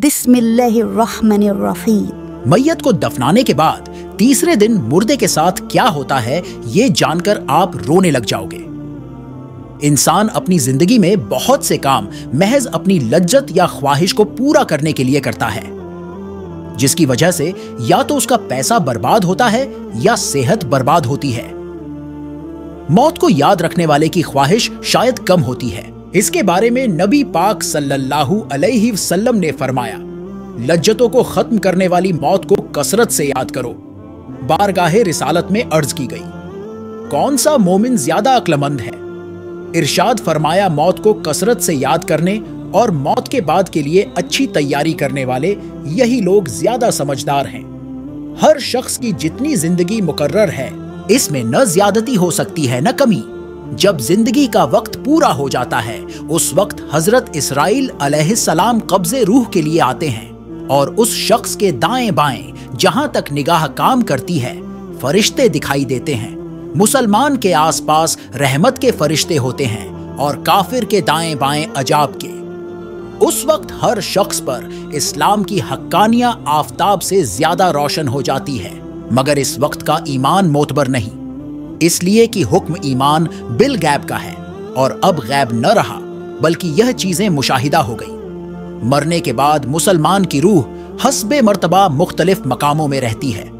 बिस्मिल्लाहिर्रहमानिर्रहीम। मैयत को दफनाने के बाद तीसरे दिन मुर्दे के साथ क्या होता है ये जानकर आप रोने लग जाओगे। इंसान अपनी जिंदगी में बहुत से काम महज अपनी लज्जत या ख्वाहिश को पूरा करने के लिए करता है, जिसकी वजह से या तो उसका पैसा बर्बाद होता है या सेहत बर्बाद होती है। मौत को याद रखने वाले की ख्वाहिश शायद कम होती है। इसके बारे में नबी पाक सल्लल्लाहु अलैहि वसल्लम ने फरमाया, लज्जतों को खत्म करने वाली मौत को कसरत से याद करो। बारगाहे रिसालत में अर्ज की गई, कौन सा मोमिन ज्यादा अक्लमंद है? इरशाद फरमाया, मौत को कसरत से याद करने और मौत के बाद के लिए अच्छी तैयारी करने वाले यही लोग ज्यादा समझदार हैं। हर शख्स की जितनी जिंदगी मुकर्रर है, इसमें न ज्यादती हो सकती है न कमी। जब जिंदगी का वक्त पूरा हो जाता है, उस वक्त हजरत इसराइल अलैहिस्सलाम कब्जे रूह के लिए आते हैं और उस शख्स के दाएं बाएं जहां तक निगाह काम करती है फरिश्ते दिखाई देते हैं। मुसलमान के आसपास रहमत के फरिश्ते होते हैं और काफिर के दाएं बाएं अजाब के। उस वक्त हर शख्स पर इस्लाम की हक्कानियां आफताब से ज्यादा रोशन हो जाती है, मगर इस वक्त का ईमान मोतबर नहीं, इसलिए कि हुक्म ईमान बिल गैब का है और अब गैब न रहा बल्कि यह चीजें मुशाहिदा हो गई। मरने के बाद मुसलमान की रूह हस्बे मर्तबा मुख्तलिफ मकामों में रहती है।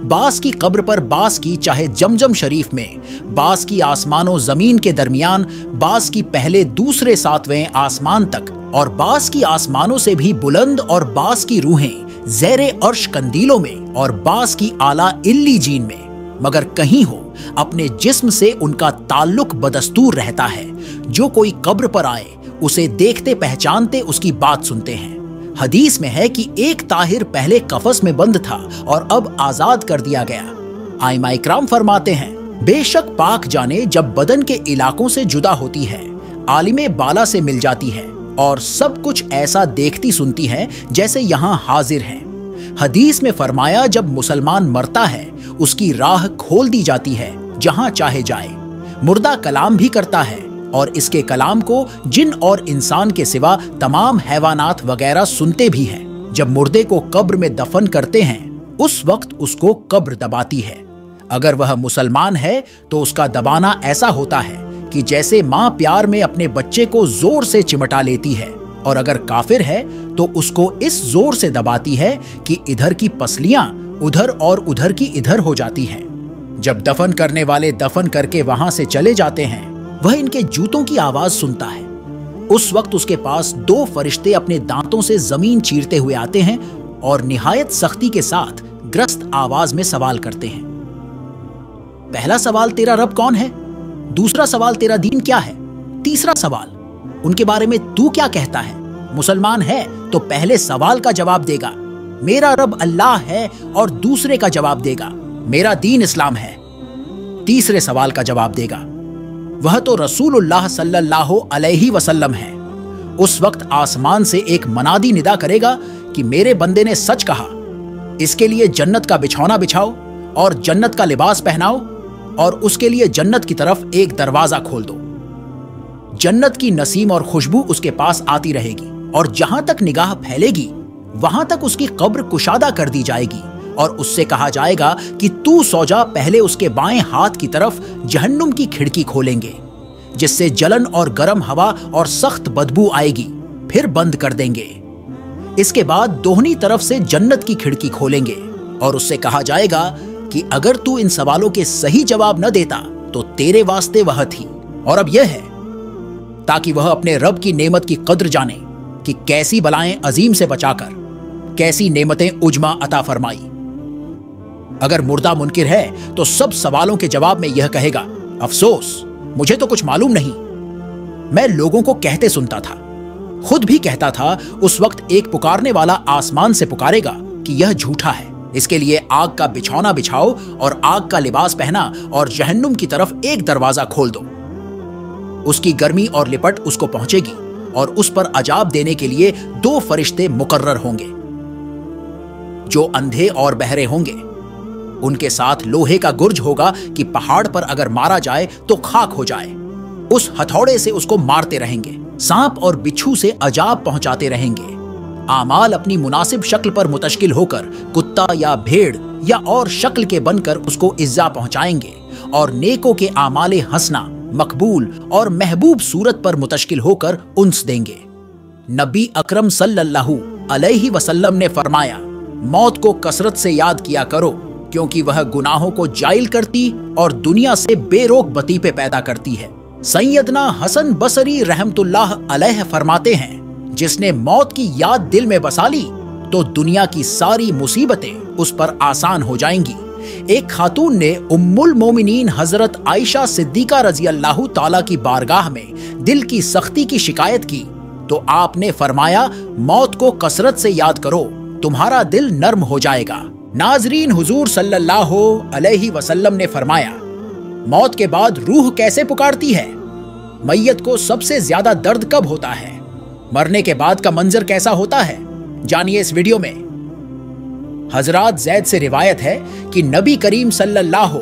बास की कब्र पर बास की, चाहे जमजम शरीफ में, बास की आसमानों जमीन के दरमियान, बास की पहले दूसरे सातवें आसमान तक और बास की आसमानों से भी बुलंद और बास की रूहें ज़ेरे अर्श कंदीलों में और बास की आला इल्लीजीन में, मगर कहीं हो अपने जिस्म से उनका ताल्लुक बदस्तूर रहता है। जो कोई कब्र पर आए उसे देखते पहचानते उसकी बात सुनते हैं। हदीस में है कि एक ताहिर पहले कफस में बंद था और अब आजाद कर दिया गया। आइमा इकराम फरमाते हैं, बेशक पाक जाने जब बदन के इलाकों से जुदा होती है, आलिमे बाला से मिल जाती है और सब कुछ ऐसा देखती सुनती है जैसे यहाँ हाजिर है। हदीस में फरमाया, जब मुसलमान मरता है उसकी राह खोल दी जाती है जहां चाहे जाए। मुर्दा कलाम भी करता है और इसके कलाम को जिन और इंसान के सिवा तमाम हैवानात वगैरह सुनते भी हैं। जब मुर्दे को कब्र में दफन करते हैं उस वक्त उसको कब्र दबाती है। अगर वह मुसलमान है तो उसका दबाना ऐसा होता है कि जैसे माँ प्यार में अपने बच्चे को जोर से चिमटा लेती है, और अगर काफिर है तो उसको इस जोर से दबाती है कि इधर की पसलियां उधर और उधर की इधर हो जाती हैं। जब दफन करने वाले दफन करके वहां से चले जाते हैं, वह इनके जूतों की आवाज सुनता है। उस वक्त उसके पास दो फरिश्ते अपने दांतों से जमीन चीरते हुए आते हैं और निहायत सख्ती के साथ ग्रस्त आवाज में सवाल करते हैं। पहला सवाल, तेरा रब कौन है? दूसरा सवाल, तेरा दीन क्या है? तीसरा सवाल, उनके बारे में तू क्या कहता है? मुसलमान है तो पहले सवाल का जवाब देगा, मेरा रब अल्लाह है, और दूसरे का जवाब देगा, मेरा दीन इस्लाम है। तीसरे सवाल का जवाब देगा, वह तो रसूलुल्लाह सल्लल्लाहु अलैहि वसल्लम है। उस वक्त आसमान से एक मनादी निदा करेगा कि मेरे बंदे ने सच कहा, इसके लिए जन्नत का बिछौना बिछाओ और जन्नत का लिबास पहनाओ और उसके लिए जन्नत की तरफ एक दरवाजा खोल दो। जन्नत की नसीम और खुशबू उसके पास आती रहेगी और जहां तक निगाह फैलेगी वहां तक उसकी कब्र कुशादा कर दी जाएगी और उससे कहा जाएगा कि तू सो जा। पहले उसके बाएं हाथ की तरफ जहन्नुम की खिड़की खोलेंगे जिससे जलन और गर्म हवा और सख्त बदबू आएगी, फिर बंद कर देंगे। इसके बाद दोहनी तरफ से जन्नत की खिड़की खोलेंगे और उससे कहा जाएगा कि अगर तू इन सवालों के सही जवाब न देता तो तेरे वास्ते वह थी, और अब यह है ताकि वह अपने रब की नेमत की कद्र जाने कि कैसी बलाएं अजीम से बचाकर कैसी नेमतें उजमा अता फरमाई। अगर मुर्दा मुनकिर है तो सब सवालों के जवाब में यह कहेगा, अफसोस, मुझे तो कुछ मालूम नहीं। मैं लोगों को कहते सुनता था, खुद भी कहता था। उस वक्त एक पुकारने वाला आसमान से पुकारेगा कि यह झूठा है, इसके लिए आग का बिछौना बिछाओ और आग का लिबास पहना और जहन्नुम की तरफ एक दरवाजा खोल दो। उसकी गर्मी और लिपट उसको पहुंचेगी और उस पर अजाब देने के लिए दो फरिश्ते मुकर्रर होंगे जो अंधे और बहरे होंगे। उनके साथ लोहे का गुर्ज होगा कि पहाड़ पर अगर मारा जाए तो खाक हो जाए। उस हथौड़े से उसको मारते रहेंगे, सांप और बिच्छू से अजाब पहुंचाते रहेंगे। आमाल अपनी मुनासिब शक्ल पर मुतश्किल होकर कुत्ता या भेड़ या और शक्ल के बनकर उसको इज्जा पहुंचाएंगे, और नेकों के आमाले हंसना, मकबूल और महबूब सूरत पर मुतश्किल होकर उन्स देंगे। नबी अकरम सल्लल्लाहु अलैहि वसल्लम ने फरमाया, मौत को कसरत से याद किया करो, क्योंकि वह गुनाहों को जाइल करती और दुनिया से बेरोक बतीपे पैदा करती है। सैयदना हसन बसरी रहमतुल्लाह अलैह फरमाते हैं, जिसने मौत की याद दिल में बसा ली तो दुनिया की सारी मुसीबतें उस पर आसान हो जाएंगी। एक खातून ने उम्मुल मोमिनीन हजरत आयशा सिद्दीका रजी अल्लाह ताला की बारगाह में दिल की सख्ती की शिकायत की तो आपने फरमाया, मौत को कसरत से याद करो, तुम्हारा दिल नर्म हो जाएगा। नाजरीन, हुजूर सल्लल्लाहु अलैहि वसल्लम ने फरमाया, मौत के बाद रूह कैसे पुकारती है? मैयत को सबसे ज्यादा दर्द कब होता है? मरने के बाद का मंजर कैसा होता है? जानिए इस वीडियो में। हजरात ज़ैद से रिवायत है कि नबी करीम सल्लल्लाहु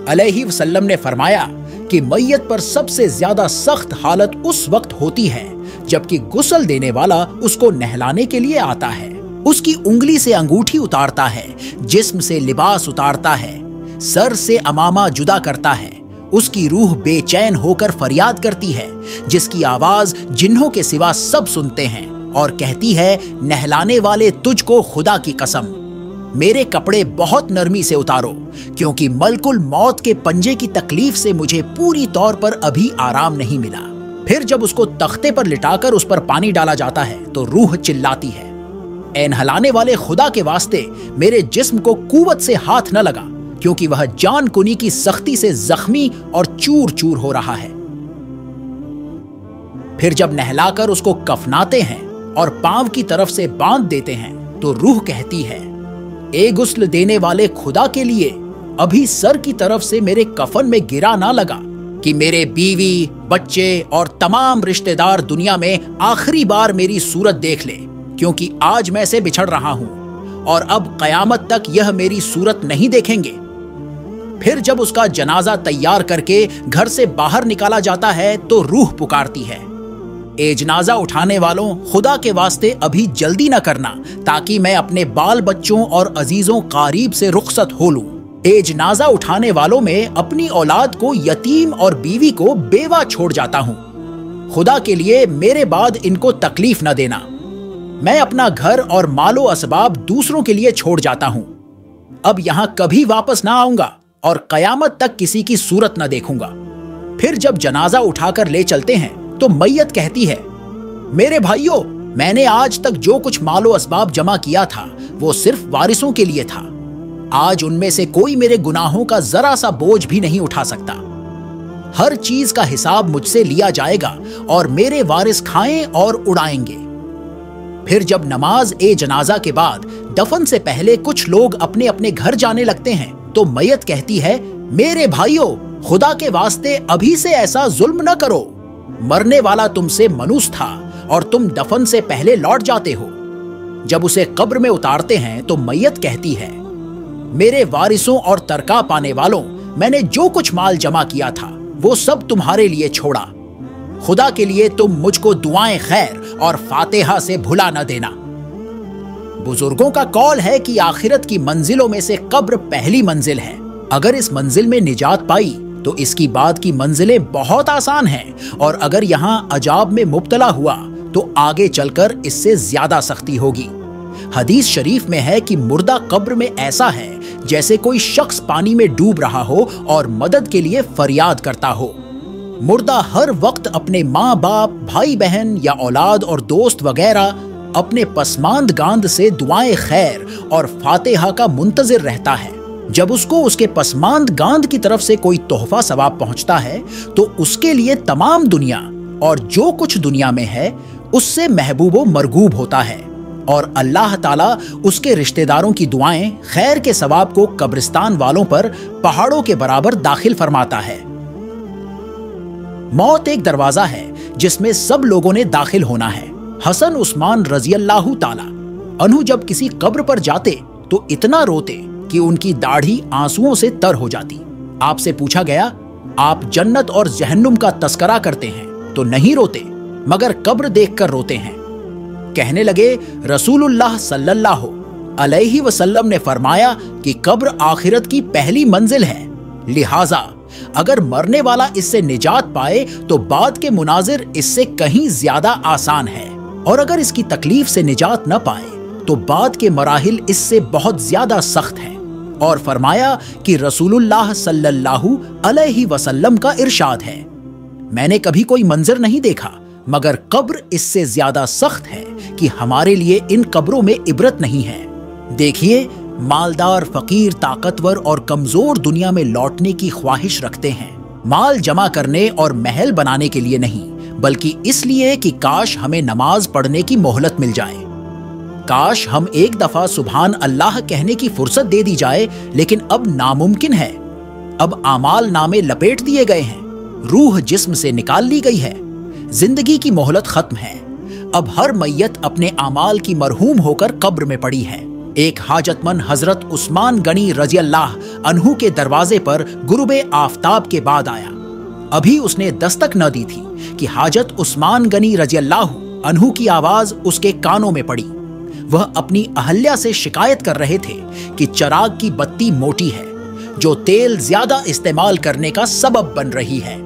अलैहि वसल्लम ने फरमाया कि मैयत पर सबसे ज्यादा सख्त हालत उस वक्त होती है जबकि गुस्ल देने वाला उसको नहलाने के लिए आता है, उसकी उंगली से अंगूठी उतारता है, जिस्म से लिबास उतारता है, सर से अमामा जुदा करता है, उसकी रूह बेचैन होकर फरियाद करती है, जिसकी आवाज जिन्हों के सिवा सब सुनते हैं, और कहती है, नहलाने वाले तुझको खुदा की कसम, मेरे कपड़े बहुत नरमी से उतारो, क्योंकि मलकुल मौत के पंजे की तकलीफ से मुझे पूरी तौर पर अभी आराम नहीं मिला। फिर जब उसको तख्ते पर लिटाकर उस पर पानी डाला जाता है तो रूह चिल्लाती है, ऐ नहलाने वाले खुदा के वास्ते मेरे जिस्म को कुव्वत से हाथ न लगा, क्योंकि वह जान कुनी की सख्ती से जख्मी और चूर चूर हो रहा है। फिर जब नहलाकर उसको कफनाते हैं और पांव की तरफ से बांध देते हैं तो रूह कहती है, ए गुस्ल देने वाले खुदा के लिए अभी सर की तरफ से मेरे कफन में गिरा ना लगा कि मेरे बीवी, बच्चे और तमाम रिश्तेदार दुनिया में आखिरी बार मेरी सूरत देख ले, क्योंकि आज मैं से बिछड़ रहा हूं और अब कयामत तक यह मेरी सूरत नहीं देखेंगे। फिर जब उसका जनाजा तैयार करके घर से बाहर निकाला जाता है तो रूह पुकारती है, ए जनाजा उठाने वालों, खुदा के वास्ते अभी जल्दी न करना, ताकि मैं अपने बाल बच्चों और अजीजों कारीब से रुखसत हो लूं। ए जनाजा उठाने वालों में अपनी औलाद को यतीम और बीवी को बेवा छोड़ जाता हूं। खुदा के लिए मेरे बाद इनको तकलीफ न देना। मैं अपना घर और मालो असबाब दूसरों के लिए छोड़ जाता हूं। अब यहां कभी वापस ना आऊंगा और कयामत तक किसी की सूरत न देखूंगा। फिर जब जनाजा उठाकर ले चलते हैं तो मैयत कहती है, मेरे भाइयों, मैंने आज तक जो कुछ मालो असबाब जमा किया था वो सिर्फ वारिसों के लिए था। आज उनमें से कोई मेरे गुनाहों का जरा सा बोझ भी नहीं उठा सकता। हर चीज का हिसाब मुझसे लिया जाएगा और मेरे वारिस खाएं और उड़ाएंगे। फिर जब नमाज ए जनाजा के बाद दफन से पहले कुछ लोग अपने अपने घर जाने लगते हैं तो मैयत कहती है, मेरे भाइयों, खुदा के वास्ते अभी से ऐसा जुल्म न करो। मरने वाला तुमसे मनुष्य था और तुम दफन से पहले लौट जाते हो। जब उसे कब्र में उतारते हैं तो मैयत कहती है, मेरे वारिसों और तरका पाने वालों, मैंने जो कुछ माल जमा किया था वो सब तुम्हारे लिए छोड़ा। खुदा के लिए तुम मुझको दुआएं खैर और फातिहा से भुला न देना। बुजुर्गों का कौल है कि आखिरत की मंजिलों में से कब्र पहली मंजिल है। अगर इस मंजिल में निजात पाई तो इसकी बाद की मंजिलें बहुत आसान हैं, और अगर यहां अजाब में मुब्तला हुआ तो आगे चलकर इससे ज्यादा सख्ती होगी। हदीस शरीफ में है कि मुर्दा कब्र में ऐसा है जैसे कोई शख्स पानी में डूब रहा हो और मदद के लिए फरियाद करता हो। मुर्दा हर वक्त अपने माँ बाप, भाई बहन या औलाद और दोस्त वगैरह अपने पसमांद गांद से दुआएं खैर और फातिहा का मुंतजिर रहता है। जब उसको उसके पसमांद गांद की तरफ से कोई तोहफा सवाब पहुंचता है तो उसके लिए तमाम दुनिया और जो कुछ दुनिया में है उससे महबूबो मरगूब होता है, और अल्लाह ताला उसके रिश्तेदारों की दुआएं खैर के सवाब को कब्रिस्तान वालों पर पहाड़ों के बराबर दाखिल फरमाता है। मौत एक दरवाजा है जिसमें सब लोगों ने दाखिल होना है। हसन उस्मान रजी अल्लाह ताला अन्हु जब किसी कब्र पर जाते तो इतना रोते कि उनकी दाढ़ी आंसुओं से तर हो जाती। आपसे पूछा गया, आप जन्नत और जहन्नुम का तस्करा करते हैं तो नहीं रोते, मगर कब्र देखकर रोते हैं। कहने लगे, रसूलुल्लाह सल्लल्लाहु अलैहि वसल्लम ने फरमाया कि कब्र आखिरत की पहली मंजिल है, लिहाजा अगर मरने वाला इससे निजात पाए तो बाद के मुनाजिर इससे कहीं ज्यादा आसान है, और अगर इसकी तकलीफ से निजात न पाए तो बाद के मराहिल इससे बहुत ज्यादा सख्त हैं। और फरमाया कि रसूलुल्लाह सल्लल्लाहु अलैहि वसल्लम का इरशाद है, मैंने कभी कोई मंजर नहीं देखा मगर कब्र इससे ज्यादा सख्त है कि हमारे लिए इन कब्रों में इबरत नहीं है। देखिए, मालदार, फकीर, ताकतवर और कमजोर दुनिया में लौटने की ख्वाहिश रखते हैं, माल जमा करने और महल बनाने के लिए नहीं, बल्कि इसलिए कि काश हमें नमाज पढ़ने की मोहलत मिल जाए, काश हम एक दफा सुभान अल्लाह कहने की फुर्सत दे दी जाए, लेकिन अब नामुमकिन है। अब आमाल नामे लपेट दिए गए हैं, रूह जिस्म से निकाल ली गई है, जिंदगी की मोहलत खत्म है। अब हर मैयत अपने आमाल की मरहूम होकर कब्र में पड़ी है। एक हाजतमंद हजरत उस्मान गनी रज़ियल्लाह अन्हु के दरवाजे पर गुरूबे आफताब के बाद आया। अभी उसने दस्तक न दी थी कि हाजत उस्मान गनी रज़ियल्लाह अन्हु की आवाज उसके कानों में पड़ी। वह अपनी अहल्या से शिकायत कर रहे थे कि चिराग की बत्ती मोटी है, जो तेल ज्यादा इस्तेमाल करने का सबब बन रही है।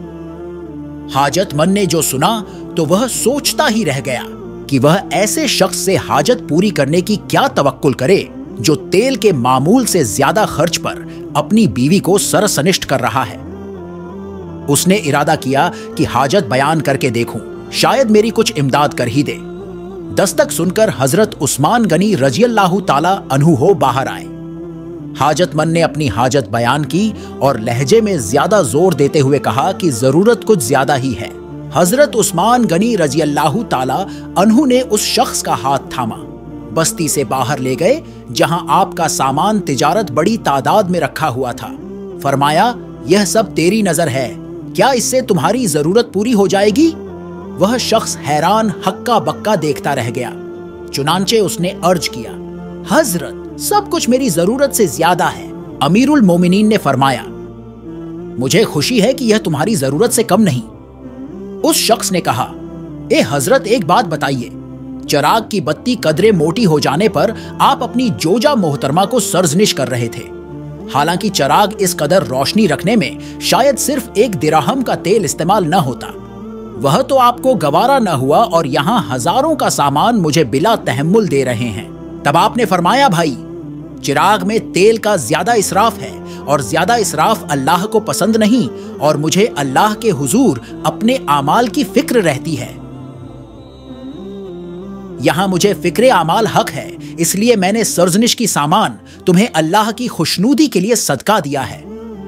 हाजतमंद ने जो सुना तो वह सोचता ही रह गया कि वह ऐसे शख्स से हाजत पूरी करने की क्या तवक्कुल करे जो तेल के मामूल से ज्यादा खर्च पर अपनी बीवी को सरसनिष्ठ कर रहा है। उसने इरादा किया कि हाजत बयान करके देखूं, शायद मेरी कुछ इमदाद कर ही दे। दस्तक सुनकर हजरत उस्मान गनी रज़ियल्लाहु ताला अन्हु हो बाहर आए। हाजतमंद ने अपनी हाजत बयान की और लहजे में ज्यादा जोर देते हुए कहा कि जरूरत कुछ ज्यादा ही है। हजरत उस्मान गनी रज़ियल्लाहु ताला अन्हु ने उस शख्स का हाथ थामा, बस्ती से बाहर ले गए जहां आपका सामान तिजारत बड़ी तादाद में रखा हुआ था। फरमाया, यह सब तेरी नजर है, क्या इससे तुम्हारी जरूरत पूरी हो जाएगी? वह शख्स हैरान हक्का बक्का देखता रह गया। चुनांचे उसने अर्ज किया, हजरत, सब कुछ मेरी जरूरत से ज्यादा है। अमीरुल मोमिनीन ने फरमाया, मुझे खुशी है कि यह तुम्हारी जरूरत से कम नहीं। उस शख्स ने कहा, ए हजरत, एक बात बताइए, चिराग की बत्ती कदरे मोटी हो जाने पर आप अपनी जोजा मोहतरमा को सर्जनिश कर रहे थे, हालांकि चिराग इस कदर रोशनी रखने में शायद सिर्फ 1 दिरहम का तेल इस्तेमाल न होता। वह तो आपको गवारा न हुआ और यहाँ हजारों का सामान मुझे बिला तहम्मुल दे रहे हैं। तब आपने फरमाया, भाई, चिराग में तेल का ज्यादा इसराफ है और ज्यादा इसराफ अल्लाह को पसंद नहीं, और मुझे अल्लाह के हुजूर अपने आमाल की फिक्र रहती है। यहां मुझे फिक्रे आमाल हक है, इसलिए मैंने सर्जनिश की सामान तुम्हें अल्लाह की खुशनूदी के लिए सदका दिया है।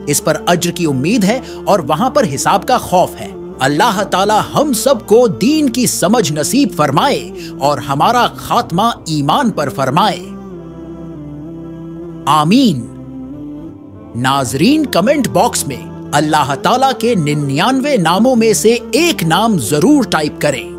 इस पर अज्र की उम्मीद है और वहां पर हिसाब का खौफ है। अल्लाह ताला हम सब को दीन की समझ नसीब फरमाए और हमारा खात्मा ईमान पर फरमाए, आमीन। नाजरीन, कमेंट बॉक्स में अल्लाह ताला के 99 नामों में से एक नाम जरूर टाइप करें।